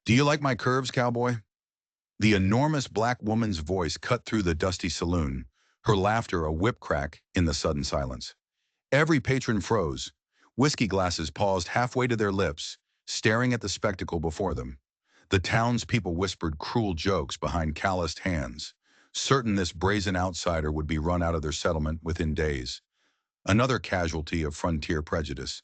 Do you like my curves, cowboy? The enormous black woman's voice cut through the dusty saloon, her laughter a whip crack in the sudden silence. Every patron froze. Whiskey glasses paused halfway to their lips, staring at the spectacle before them. The townspeople whispered cruel jokes behind calloused hands, certain this brazen outsider would be run out of their settlement within days. Another casualty of frontier prejudice.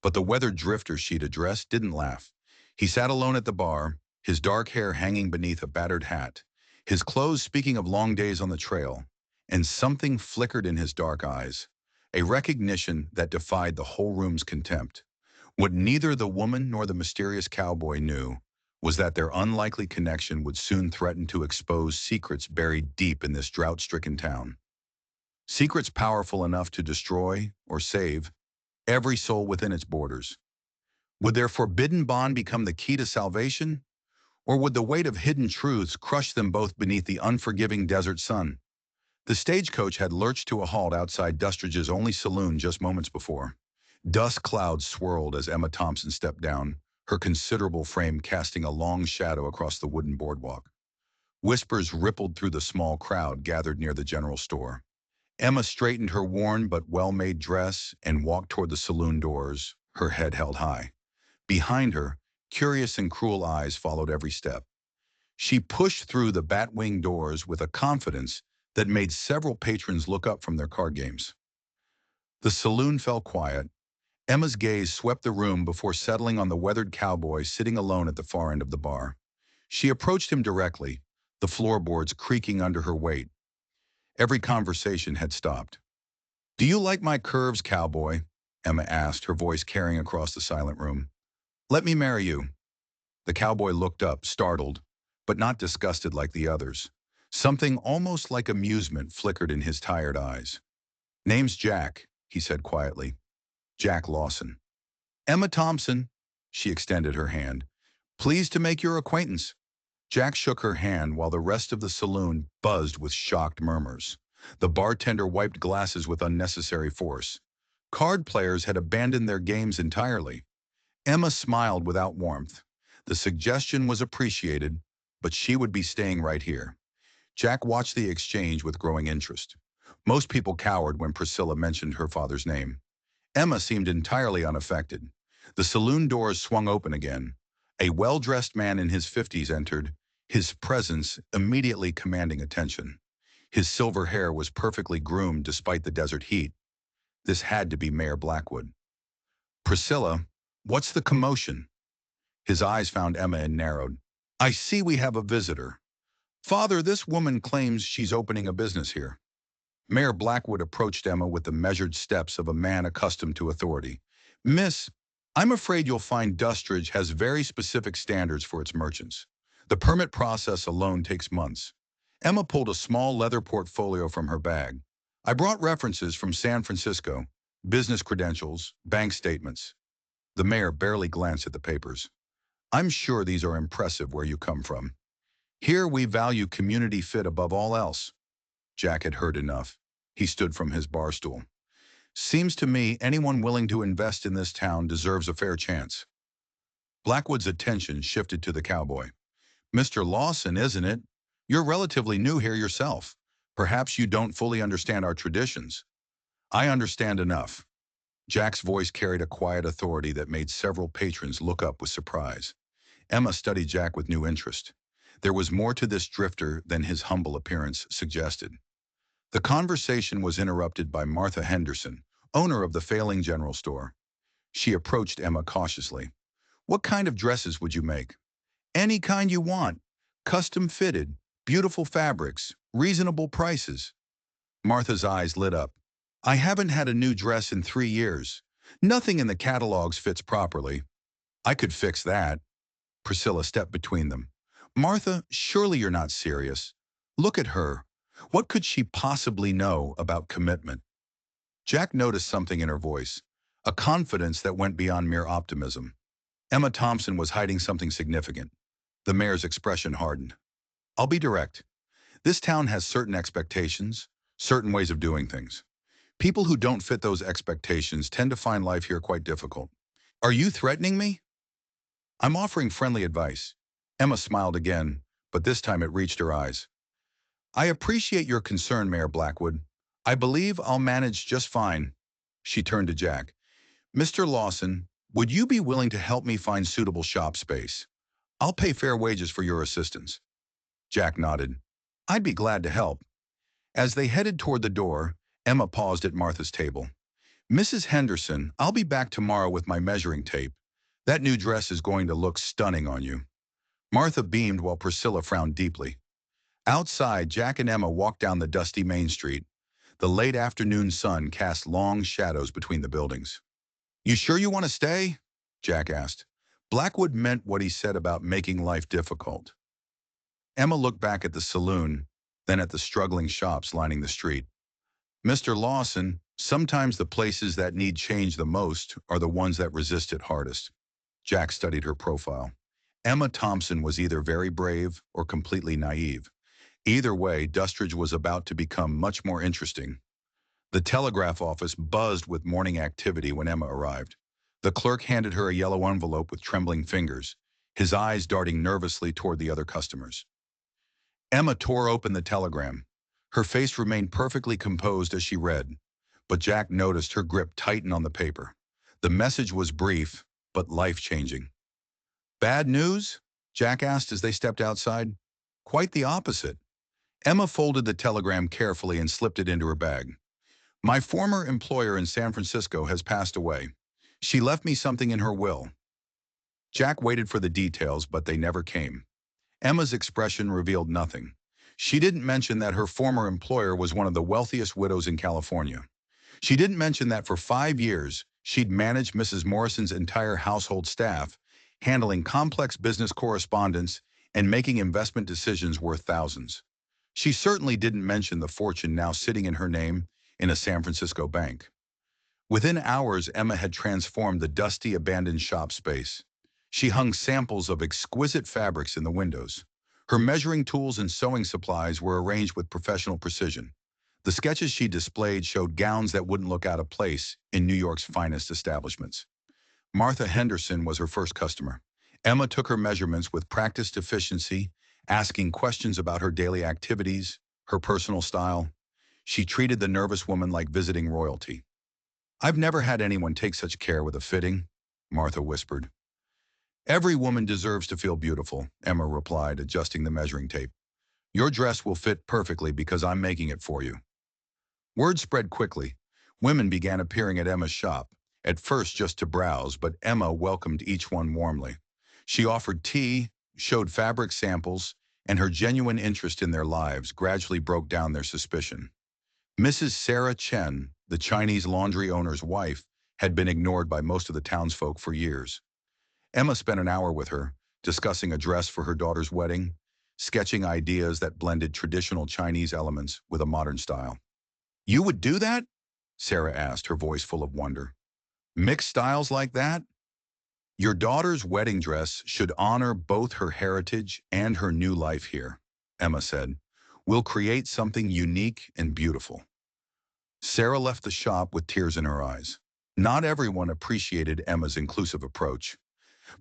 But the weathered drifter she'd addressed didn't laugh. He sat alone at the bar, his dark hair hanging beneath a battered hat, his clothes speaking of long days on the trail, and something flickered in his dark eyes, a recognition that defied the whole room's contempt. What neither the woman nor the mysterious cowboy knew was that their unlikely connection would soon threaten to expose secrets buried deep in this drought-stricken town. Secrets powerful enough to destroy or save every soul within its borders. Would their forbidden bond become the key to salvation, or would the weight of hidden truths crush them both beneath the unforgiving desert sun? The stagecoach had lurched to a halt outside Dustridge's only saloon just moments before. Dust clouds swirled as Emma Thompson stepped down, her considerable frame casting a long shadow across the wooden boardwalk. Whispers rippled through the small crowd gathered near the general store. Emma straightened her worn but well-made dress and walked toward the saloon doors, her head held high. Behind her, curious and cruel eyes followed every step. She pushed through the bat-wing doors with a confidence that made several patrons look up from their card games. The saloon fell quiet. Emma's gaze swept the room before settling on the weathered cowboy sitting alone at the far end of the bar. She approached him directly, the floorboards creaking under her weight. Every conversation had stopped. "Do you like my curves, cowboy?" Emma asked, her voice carrying across the silent room. "Let me marry you." The cowboy looked up, startled, but not disgusted like the others. Something almost like amusement flickered in his tired eyes. "Name's Jack," he said quietly. "Jack Lawson." "Emma Thompson," she extended her hand. "Pleased to make your acquaintance." Jack shook her hand while the rest of the saloon buzzed with shocked murmurs. The bartender wiped glasses with unnecessary force. Card players had abandoned their games entirely. Emma smiled without warmth. The suggestion was appreciated, but she would be staying right here. Jack watched the exchange with growing interest. Most people cowered when Priscilla mentioned her father's name. Emma seemed entirely unaffected. The saloon doors swung open again. A well-dressed man in his 50s entered, his presence immediately commanding attention. His silver hair was perfectly groomed despite the desert heat. This had to be Mayor Blackwood. "Priscilla, what's the commotion?" His eyes found Emma and narrowed. "I see we have a visitor. Father, this woman claims she's opening a business here." Mayor Blackwood approached Emma with the measured steps of a man accustomed to authority. "Miss, I'm afraid you'll find Dustridge has very specific standards for its merchants. The permit process alone takes months." Emma pulled a small leather portfolio from her bag. "I brought references from San Francisco, business credentials, bank statements." The mayor barely glanced at the papers. "I'm sure these are impressive where you come from. Here we value community fit above all else." Jack had heard enough. He stood from his bar stool. "Seems to me anyone willing to invest in this town deserves a fair chance." Blackwood's attention shifted to the cowboy. "Mr. Lawson, isn't it? You're relatively new here yourself. Perhaps you don't fully understand our traditions." "I understand enough." Jack's voice carried a quiet authority that made several patrons look up with surprise. Emma studied Jack with new interest. There was more to this drifter than his humble appearance suggested. The conversation was interrupted by Martha Henderson, owner of the failing general store. She approached Emma cautiously. "What kind of dresses would you make?" "Any kind you want. Custom fitted, beautiful fabrics, reasonable prices." Martha's eyes lit up. "I haven't had a new dress in 3 years. Nothing in the catalogs fits properly." "I could fix that." Priscilla stepped between them. "Martha, surely you're not serious. Look at her. What could she possibly know about commitment?" Jack noticed something in her voice, a confidence that went beyond mere optimism. Emma Thompson was hiding something significant. The mayor's expression hardened. "I'll be direct. This town has certain expectations, certain ways of doing things. People who don't fit those expectations tend to find life here quite difficult." "Are you threatening me?" "I'm offering friendly advice. Emma smiled again, but this time it reached her eyes. I appreciate your concern, Mayor Blackwood. I believe I'll manage just fine. She turned to Jack. Mr. Lawson, would you be willing to help me find suitable shop space? I'll pay fair wages for your assistance. Jack nodded. I'd be glad to help. As they headed toward the door, Emma paused at Martha's table. Mrs. Henderson, I'll be back tomorrow with my measuring tape. That new dress is going to look stunning on you. Martha beamed while Priscilla frowned deeply. Outside, Jack and Emma walked down the dusty Main Street. The late afternoon sun cast long shadows between the buildings. You sure you want to stay? Jack asked. Blackwood meant what he said about making life difficult. Emma looked back at the saloon, then at the struggling shops lining the street. Mr. Lawson, sometimes the places that need change the most are the ones that resist it hardest. Jack studied her profile. Emma Thompson was either very brave or completely naive. Either way, Dustridge was about to become much more interesting. The telegraph office buzzed with morning activity when Emma arrived. The clerk handed her a yellow envelope with trembling fingers, his eyes darting nervously toward the other customers. Emma tore open the telegram. Her face remained perfectly composed as she read, but Jack noticed her grip tighten on the paper. The message was brief, but life-changing. Bad news? Jack asked as they stepped outside. Quite the opposite. Emma folded the telegram carefully and slipped it into her bag. My former employer in San Francisco has passed away. She left me something in her will. Jack waited for the details, but they never came. Emma's expression revealed nothing. She didn't mention that her former employer was one of the wealthiest widows in California. She didn't mention that for 5 years, she'd managed Mrs. Morrison's entire household staff, handling complex business correspondence and making investment decisions worth thousands. She certainly didn't mention the fortune now sitting in her name in a San Francisco bank. Within hours, Emma had transformed the dusty, abandoned shop space. She hung samples of exquisite fabrics in the windows. Her measuring tools and sewing supplies were arranged with professional precision. The sketches she displayed showed gowns that wouldn't look out of place in New York's finest establishments. Martha Henderson was her first customer. Emma took her measurements with practiced efficiency, asking questions about her daily activities, her personal style. She treated the nervous woman like visiting royalty. I've never had anyone take such care with a fitting, Martha whispered. Every woman deserves to feel beautiful, Emma replied, adjusting the measuring tape. Your dress will fit perfectly because I'm making it for you. Word spread quickly. Women began appearing at Emma's shop, at first just to browse, but Emma welcomed each one warmly. She offered tea, showed fabric samples, and her genuine interest in their lives gradually broke down their suspicion. Mrs. Sarah Chen, the Chinese laundry owner's wife, had been ignored by most of the townsfolk for years. Emma spent an hour with her, discussing a dress for her daughter's wedding, sketching ideas that blended traditional Chinese elements with a modern style. You would do that? Sarah asked, her voice full of wonder. Mixed styles like that? Your daughter's wedding dress should honor both her heritage and her new life here, Emma said. We'll create something unique and beautiful. Sarah left the shop with tears in her eyes. Not everyone appreciated Emma's inclusive approach.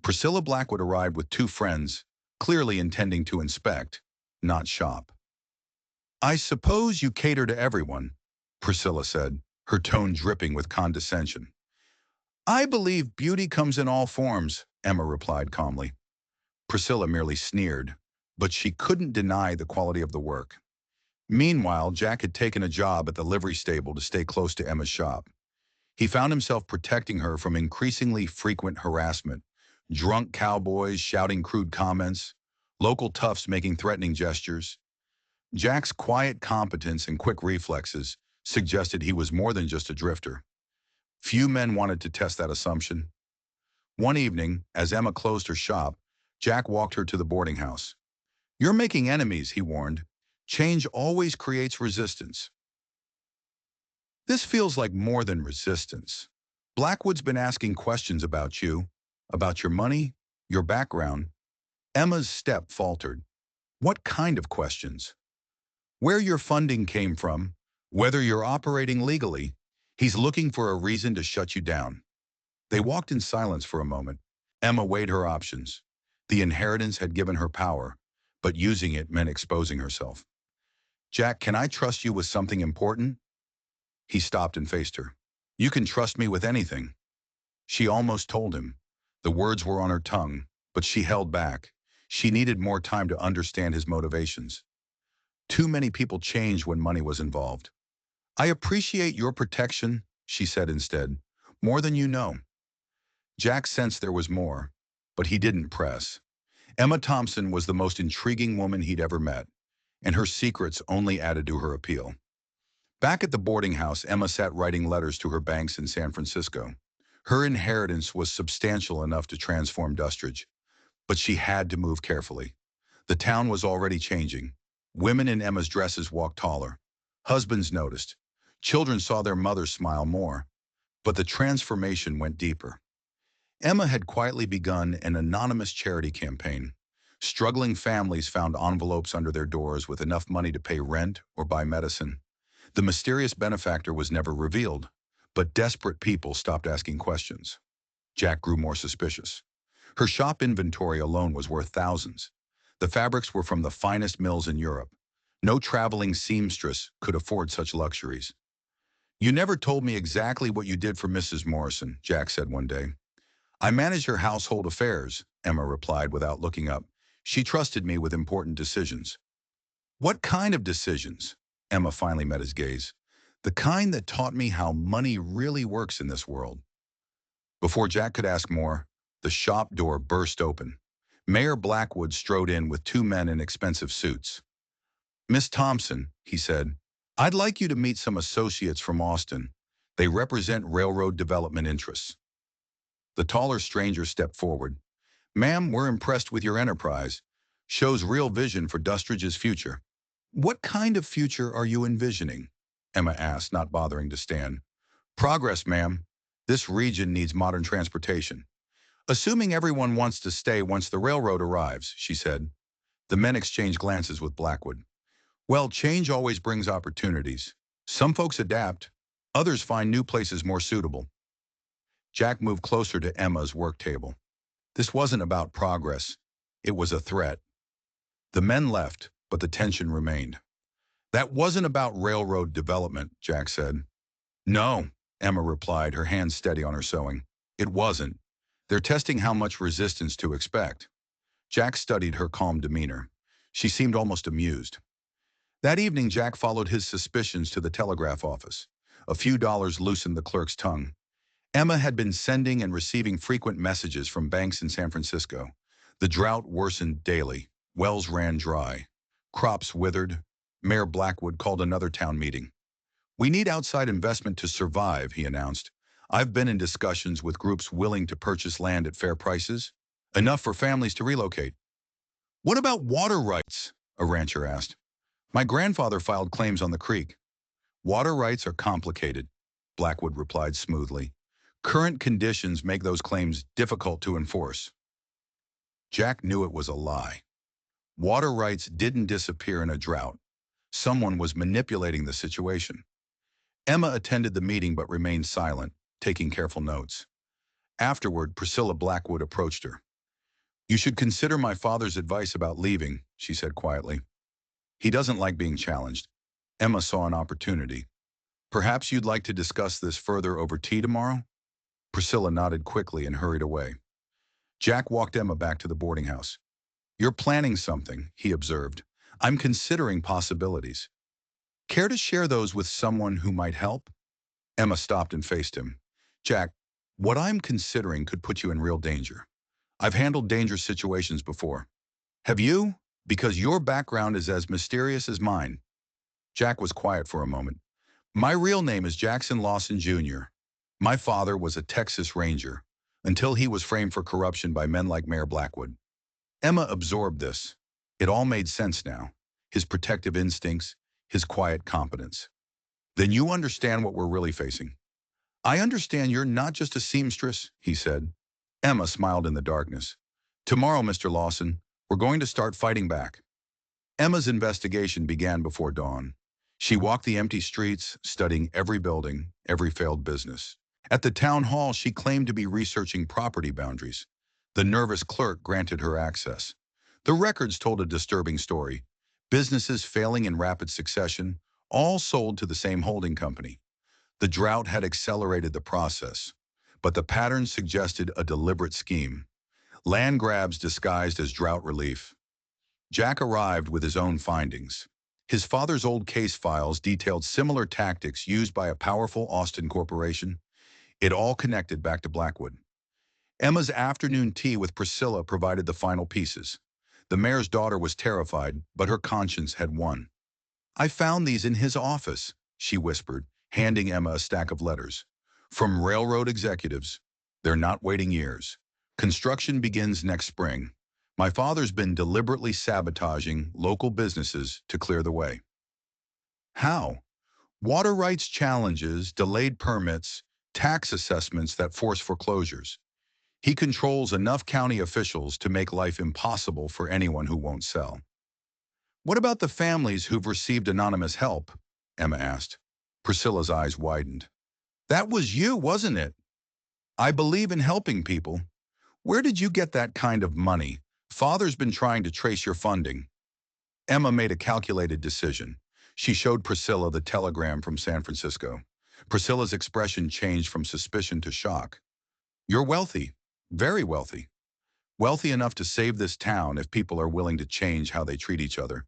Priscilla Blackwood arrived with 2 friends, clearly intending to inspect, not shop. I suppose you cater to everyone, Priscilla said, her tone dripping with condescension. I believe beauty comes in all forms, Emma replied calmly. Priscilla merely sneered, but she couldn't deny the quality of the work. Meanwhile, Jack had taken a job at the livery stable to stay close to Emma's shop. He found himself protecting her from increasingly frequent harassment, drunk cowboys shouting crude comments, local toughs making threatening gestures. Jack's quiet competence and quick reflexes suggested he was more than just a drifter. Few men wanted to test that assumption. One evening, as Emma closed her shop, Jack walked her to the boarding house. You're making enemies, he warned. Change always creates resistance. This feels like more than resistance. Blackwood's been asking questions about you, about your money, your background. Emma's step faltered. What kind of questions? Where your funding came from, whether you're operating legally. He's looking for a reason to shut you down. They walked in silence for a moment. Emma weighed her options. The inheritance had given her power, but using it meant exposing herself. Jack, can I trust you with something important? He stopped and faced her. You can trust me with anything. She almost told him. The words were on her tongue, but she held back. She needed more time to understand his motivations. Too many people changed when money was involved. I appreciate your protection, she said instead, more than you know. Jack sensed there was more, but he didn't press. Emma Thompson was the most intriguing woman he'd ever met, and her secrets only added to her appeal. Back at the boarding house, Emma sat writing letters to her banks in San Francisco. Her inheritance was substantial enough to transform Dustridge, but she had to move carefully. The town was already changing. Women in Emma's dresses walked taller. Husbands noticed. Children saw their mothers smile more. But the transformation went deeper. Emma had quietly begun an anonymous charity campaign. Struggling families found envelopes under their doors with enough money to pay rent or buy medicine. The mysterious benefactor was never revealed, but desperate people stopped asking questions. Jack grew more suspicious. Her shop inventory alone was worth thousands. The fabrics were from the finest mills in Europe. No traveling seamstress could afford such luxuries. You never told me exactly what you did for Mrs. Morrison, Jack said one day. I managed her household affairs, Emma replied without looking up. She trusted me with important decisions. What kind of decisions? Emma finally met his gaze. The kind that taught me how money really works in this world. Before Jack could ask more, the shop door burst open. Mayor Blackwood strode in with two men in expensive suits. Miss Thompson, he said, I'd like you to meet some associates from Austin. They represent railroad development interests. The taller stranger stepped forward. Ma'am, we're impressed with your enterprise. Shows real vision for Dustridge's future. What kind of future are you envisioning? Emma asked, not bothering to stand. Progress, ma'am. This region needs modern transportation. Assuming everyone wants to stay once the railroad arrives, she said. The men exchanged glances with Blackwood. Well, change always brings opportunities. Some folks adapt. Others find new places more suitable. Jack moved closer to Emma's work table. This wasn't about progress. It was a threat. The men left, but the tension remained. That wasn't about railroad development, Jack said. No, Emma replied, her hands steady on her sewing. It wasn't. They're testing how much resistance to expect. Jack studied her calm demeanor. She seemed almost amused. That evening, Jack followed his suspicions to the telegraph office. A few dollars loosened the clerk's tongue. Emma had been sending and receiving frequent messages from banks in San Francisco. The drought worsened daily. Wells ran dry. Crops withered. Mayor Blackwood called another town meeting. We need outside investment to survive, he announced. I've been in discussions with groups willing to purchase land at fair prices, enough for families to relocate. What about water rights? A rancher asked. My grandfather filed claims on the creek. Water rights are complicated, Blackwood replied smoothly. Current conditions make those claims difficult to enforce. Jack knew it was a lie. Water rights didn't disappear in a drought. Someone was manipulating the situation. Emma attended the meeting but remained silent, taking careful notes. Afterward, Priscilla Blackwood approached her. You should consider my father's advice about leaving, she said quietly. He doesn't like being challenged. Emma saw an opportunity. Perhaps you'd like to discuss this further over tea tomorrow? Priscilla nodded quickly and hurried away. Jack walked Emma back to the boarding house. You're planning something, he observed. I'm considering possibilities. Care to share those with someone who might help? Emma stopped and faced him. Jack, what I'm considering could put you in real danger. I've handled dangerous situations before. Have you? Because your background is as mysterious as mine. Jack was quiet for a moment. My real name is Jackson Lawson, Jr. My father was a Texas Ranger, until he was framed for corruption by men like Mayor Blackwood. Emma absorbed this. It all made sense now. His protective instincts, his quiet competence. Then you understand what we're really facing. I understand you're not just a seamstress, he said. Emma smiled in the darkness. Tomorrow, Mr. Lawson, we're going to start fighting back. Emma's investigation began before dawn. She walked the empty streets, studying every building, every failed business. At the town hall, she claimed to be researching property boundaries. The nervous clerk granted her access. The records told a disturbing story. Businesses failing in rapid succession, all sold to the same holding company. The drought had accelerated the process, but the pattern suggested a deliberate scheme. Land grabs disguised as drought relief. Jack arrived with his own findings. His father's old case files detailed similar tactics used by a powerful Austin corporation. It all connected back to Blackwood. Emma's afternoon tea with Priscilla provided the final pieces. The mayor's daughter was terrified, but her conscience had won. "I found these in his office," she whispered, handing Emma a stack of letters. "From railroad executives. They're not waiting years. Construction begins next spring. My father's been deliberately sabotaging local businesses to clear the way." How? Water rights challenges, delayed permits, tax assessments that force foreclosures. He controls enough county officials to make life impossible for anyone who won't sell. "What about the families who've received anonymous help?" Emma asked. Priscilla's eyes widened. "That was you, wasn't it? I believe in helping people. Where did you get that kind of money? Father's been trying to trace your funding." Emma made a calculated decision. She showed Priscilla the telegram from San Francisco. Priscilla's expression changed from suspicion to shock. "You're wealthy, very wealthy. Wealthy enough to save this town if people are willing to change how they treat each other.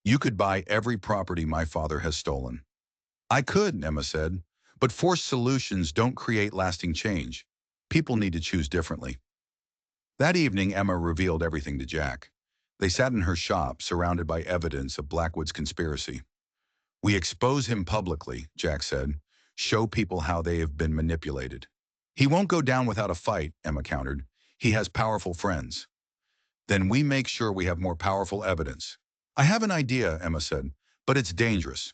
You could buy every property my father has stolen." "I could," Emma said, "but forced solutions don't create lasting change. People need to choose differently." That evening, Emma revealed everything to Jack. They sat in her shop, surrounded by evidence of Blackwood's conspiracy. "We expose him publicly," Jack said. "Show people how they have been manipulated." "He won't go down without a fight," Emma countered. "He has powerful friends." "Then we make sure we have more powerful evidence." "I have an idea," Emma said, "but it's dangerous."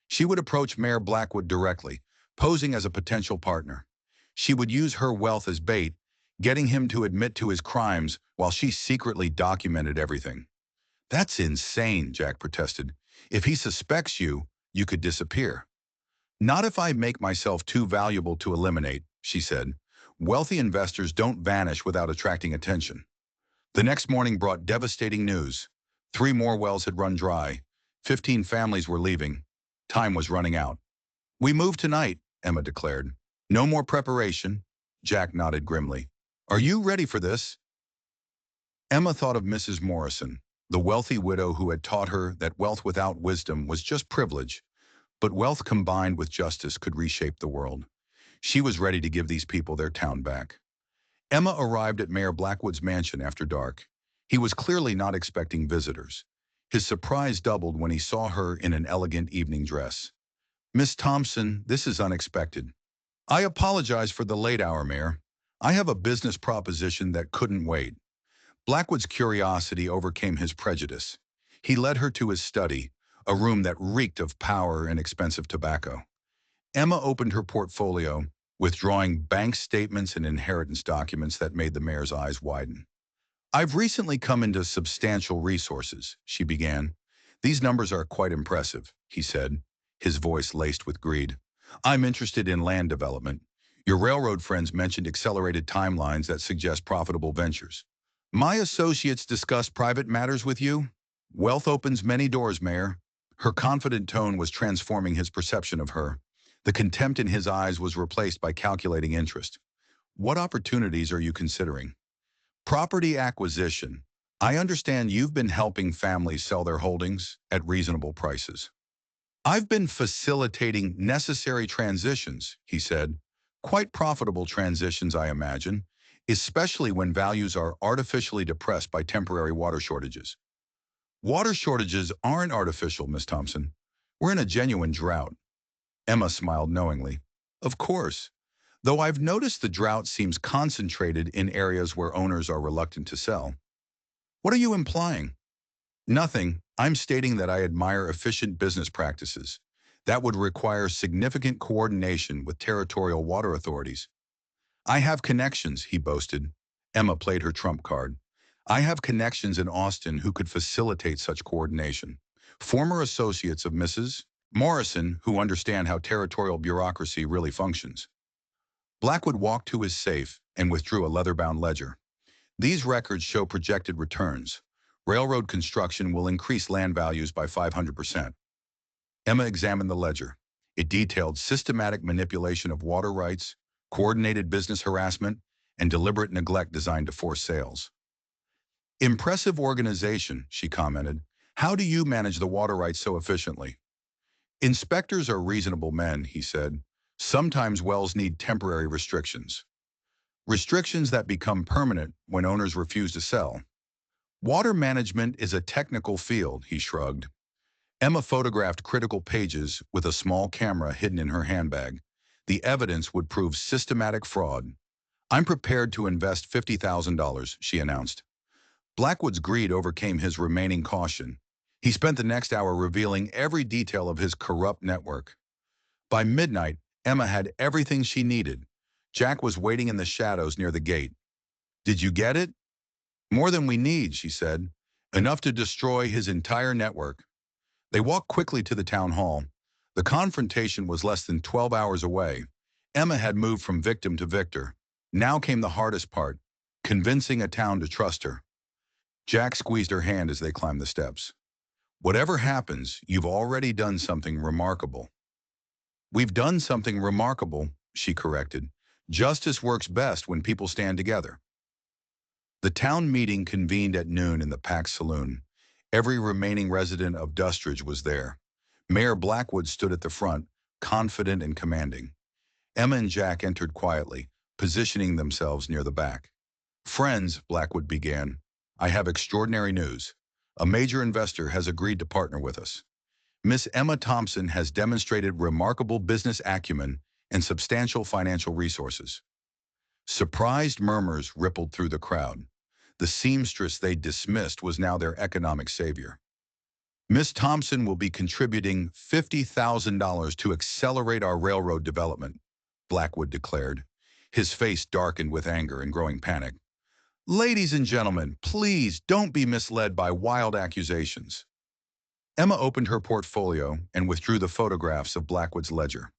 She would approach Mayor Blackwood directly, posing as a potential partner. She would use her wealth as bait, getting him to admit to his crimes while she secretly documented everything. "That's insane," Jack protested. "If he suspects you, you could disappear." "Not if I make myself too valuable to eliminate," she said. "Wealthy investors don't vanish without attracting attention." The next morning brought devastating news. 3 more wells had run dry. 15 families were leaving. Time was running out. "We move tonight," Emma declared. "No more preparation." Jack nodded grimly. "Are you ready for this?" Emma thought of Mrs. Morrison, the wealthy widow who had taught her that wealth without wisdom was just privilege, but wealth combined with justice could reshape the world. She was ready to give these people their town back. Emma arrived at Mayor Blackwood's mansion after dark. He was clearly not expecting visitors. His surprise doubled when he saw her in an elegant evening dress. "Miss Thompson, this is unexpected." "I apologize for the late hour, Mayor. I have a business proposition that couldn't wait." Blackwood's curiosity overcame his prejudice. He led her to his study, a room that reeked of power and expensive tobacco. Emma opened her portfolio, withdrawing bank statements and inheritance documents that made the mayor's eyes widen. "I've recently come into substantial resources," she began. "These numbers are quite impressive," he said, his voice laced with greed. "I'm interested in land development. Your railroad friends mentioned accelerated timelines that suggest profitable ventures. My associates discuss private matters with you? Wealth opens many doors, Mayor." Her confident tone was transforming his perception of her. The contempt in his eyes was replaced by calculating interest. "What opportunities are you considering?" "Property acquisition. I understand you've been helping families sell their holdings at reasonable prices." "I've been facilitating necessary transitions," he said. "Quite profitable transitions, I imagine, especially when values are artificially depressed by temporary water shortages." "Water shortages aren't artificial, Miss Thompson. We're in a genuine drought." Emma smiled knowingly. "Of course. Though I've noticed the drought seems concentrated in areas where owners are reluctant to sell." "What are you implying?" "Nothing. I'm stating that I admire efficient business practices. That would require significant coordination with territorial water authorities." "I have connections," he boasted. Emma played her trump card. "I have connections in Austin who could facilitate such coordination. Former associates of Mrs. Morrison who understand how territorial bureaucracy really functions." Blackwood walked to his safe and withdrew a leather-bound ledger. These records show projected returns. Railroad construction will increase land values by 500%. Emma examined the ledger. It detailed systematic manipulation of water rights, coordinated business harassment, and deliberate neglect designed to force sales. Impressive organization, she commented. How do you manage the water rights so efficiently? Inspectors are reasonable men, he said. Sometimes wells need temporary restrictions. Restrictions that become permanent when owners refuse to sell. Water management is a technical field, he shrugged. Emma photographed critical pages with a small camera hidden in her handbag. The evidence would prove systematic fraud. I'm prepared to invest $50,000, she announced. Blackwood's greed overcame his remaining caution. He spent the next hour revealing every detail of his corrupt network. By midnight, Emma had everything she needed. Jack was waiting in the shadows near the gate. Did you get it? More than we need, she said. Enough to destroy his entire network. They walked quickly to the town hall. The confrontation was less than 12 hours away. Emma had moved from victim to victor. Now came the hardest part, convincing a town to trust her. Jack squeezed her hand as they climbed the steps. Whatever happens, you've already done something remarkable. We've done something remarkable, she corrected. Justice works best when people stand together. The town meeting convened at noon in the packed saloon. Every remaining resident of Dustridge was there. Mayor Blackwood stood at the front, confident and commanding. Emma and Jack entered quietly, positioning themselves near the back. Friends, Blackwood began, I have extraordinary news. A major investor has agreed to partner with us. Miss Emma Thompson has demonstrated remarkable business acumen and substantial financial resources. Surprised murmurs rippled through the crowd. The seamstress they dismissed was now their economic savior. Miss Thompson will be contributing $50,000 to accelerate our railroad development, Blackwood declared. His face darkened with anger and growing panic. Ladies and gentlemen, please don't be misled by wild accusations. Emma opened her portfolio and withdrew the photographs of Blackwood's ledger.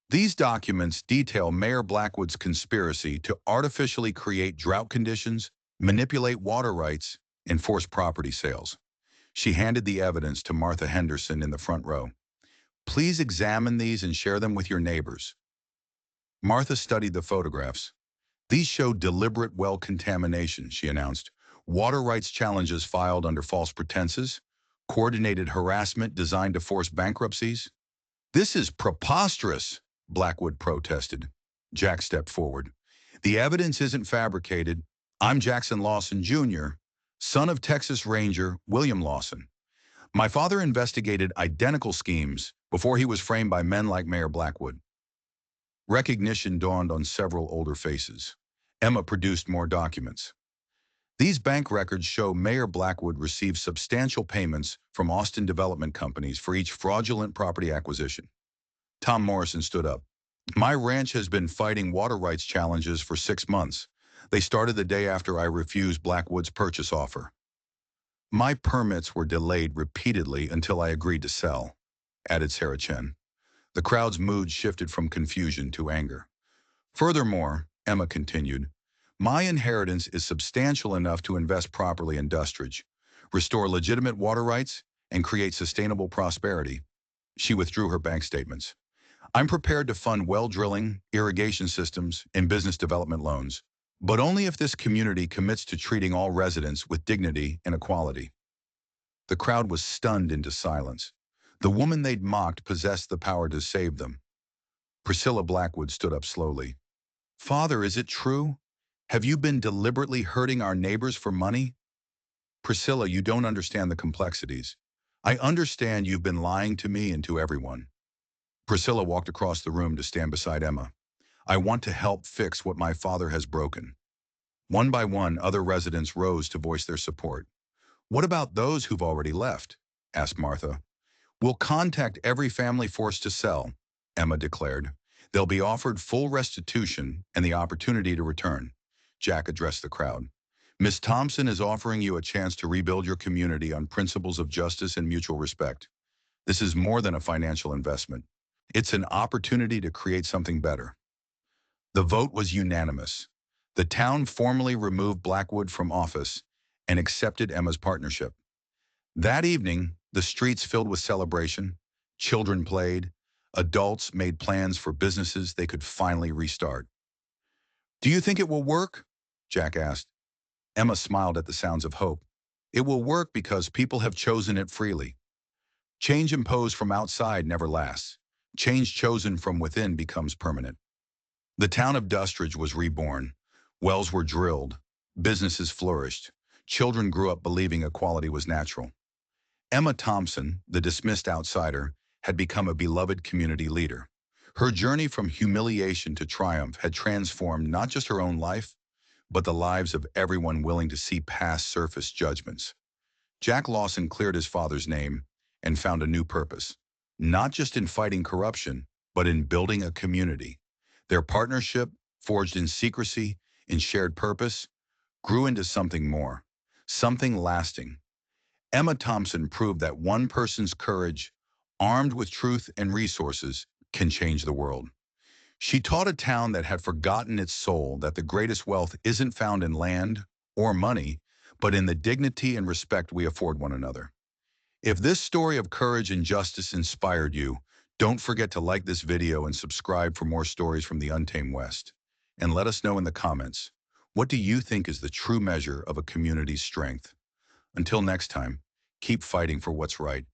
These documents detail Mayor Blackwood's conspiracy to artificially create drought conditions, manipulate water rights, and force property sales. She handed the evidence to Martha Henderson in the front row. Please examine these and share them with your neighbors. Martha studied the photographs. These show deliberate well contamination, she announced. Water rights challenges filed under false pretenses, coordinated harassment designed to force bankruptcies. This is preposterous, Blackwood protested. Jack stepped forward. The evidence isn't fabricated. I'm Jackson Lawson, Jr., son of Texas Ranger William Lawson. My father investigated identical schemes before he was framed by men like Mayor Blackwood. Recognition dawned on several older faces. Emma produced more documents. These bank records show Mayor Blackwood received substantial payments from Austin development companies for each fraudulent property acquisition. Tom Morrison stood up. My ranch has been fighting water rights challenges for 6 months. They started the day after I refused Blackwood's purchase offer. My permits were delayed repeatedly until I agreed to sell, added Sarah Chen. The crowd's mood shifted from confusion to anger. Furthermore, Emma continued, my inheritance is substantial enough to invest properly in Dustridge, restore legitimate water rights, and create sustainable prosperity. She withdrew her bank statements. I'm prepared to fund well drilling, irrigation systems, and business development loans, but only if this community commits to treating all residents with dignity and equality. The crowd was stunned into silence. The woman they'd mocked possessed the power to save them. Priscilla Blackwood stood up slowly. Father, is it true? Have you been deliberately hurting our neighbors for money? Priscilla, you don't understand the complexities. I understand you've been lying to me and to everyone. Priscilla walked across the room to stand beside Emma. I want to help fix what my father has broken. One by one, other residents rose to voice their support. What about those who've already left? Asked Martha. We'll contact every family forced to sell, Emma declared. They'll be offered full restitution and the opportunity to return. Jack addressed the crowd. Miss Thompson is offering you a chance to rebuild your community on principles of justice and mutual respect. This is more than a financial investment. It's an opportunity to create something better. The vote was unanimous. The town formally removed Blackwood from office and accepted Emma's partnership. That evening, the streets filled with celebration. Children played. Adults made plans for businesses they could finally restart. "Do you think it will work?" Jack asked. Emma smiled at the sounds of hope. "It will work because people have chosen it freely. Change imposed from outside never lasts. Change chosen from within becomes permanent." The town of Dustridge was reborn. Wells were drilled. Businesses flourished. Children grew up believing equality was natural. Emma Thompson, the dismissed outsider, had become a beloved community leader. Her journey from humiliation to triumph had transformed not just her own life, but the lives of everyone willing to see past surface judgments. Jack Lawson cleared his father's name and found a new purpose, not just in fighting corruption, but in building a community. Their partnership, forged in secrecy, in shared purpose, grew into something more, something lasting. Emma Thompson proved that one person's courage, armed with truth and resources, can change the world. She taught a town that had forgotten its soul that the greatest wealth isn't found in land or money, but in the dignity and respect we afford one another. If this story of courage and justice inspired you, don't forget to like this video and subscribe for more stories from the Untamed West. And let us know in the comments, what do you think is the true measure of a community's strength? Until next time, keep fighting for what's right